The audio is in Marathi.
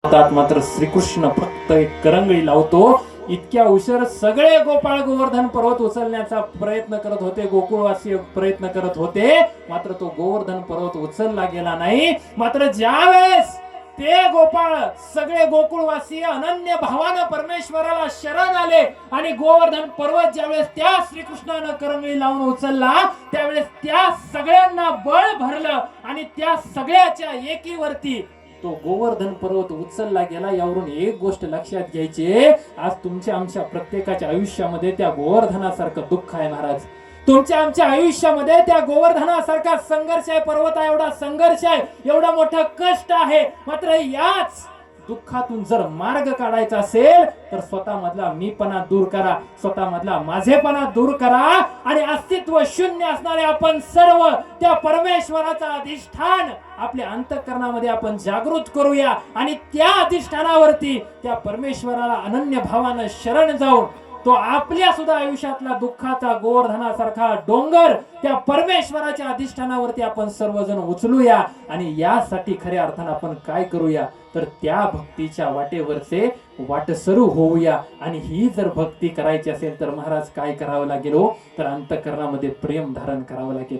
मात्र श्रीकृष्ण फक्त एक करंगळी लावतो. इतक्या उशीर सगळे गोपाळ गोवर्धन पर्वत उचलण्याचा प्रयत्न करत होते, गोकुळवासी प्रयत्न करत होते, मात्र तो गोवर्धन पर्वत उचलला गेला नाही. मात्र ज्यावेळेस ते गोपाळ सगळे गोकुळवासी अनन्य भावानं परमेश्वराला शरण आले आणि गोवर्धन पर्वत ज्यावेळेस त्या श्रीकृष्णानं करंगळी लावून उचलला, त्यावेळेस त्या सगळ्यांना बळ भरलं आणि त्या सगळ्याच्या एकीवरती तो गोवर्धन पर्वत उचलला गेला. यावरून एक गोष्ट लक्षात घ्यायची, आज तुमच्या आमच्या प्रत्येकाच्या आयुष्यामध्ये त्या गोवर्धनासारखं दुःख आहे महाराज. तुमच्या आमच्या आयुष्यामध्ये त्या गोवर्धनासारखा संघर्ष आहे, पर्वता एवढा संघर्ष आहे, एवढा मोठा कष्ट आहे. मात्र याच दुःखातून जर मार्ग काढायचा असेल तर स्वतःमधला मीपणा दूर करा, स्वतःमधला माझेपणा दूर करा आणि अस्तित्व शून्य असणारे आपण सर्व त्या परमेश्वराचा अधिष्ठान आपल्या अंतःकरणामध्ये आपण जागृत करूया आणि त्या अधिष्ठानावरती त्या परमेश्वराला अनन्य भावानं शरण जाऊन तो आपल्या सुद्धा आयुष्यातला दुःखाचा गोवर्धनासारखा डोंगर त्या परमेश्वराच्या अधिष्ठानावरती आपण सर्वजण उचलूया. आणि यासाठी खऱ्या अर्थानं आपण काय करूया तर त्या भक्तीच्या वाटेवरचे वाटसरू होऊया. आणि ही जर भक्ती करायची असेल तर महाराज काय करावं लागेल हो तर अंतःकरणामध्ये प्रेम धारण करावं लागेल.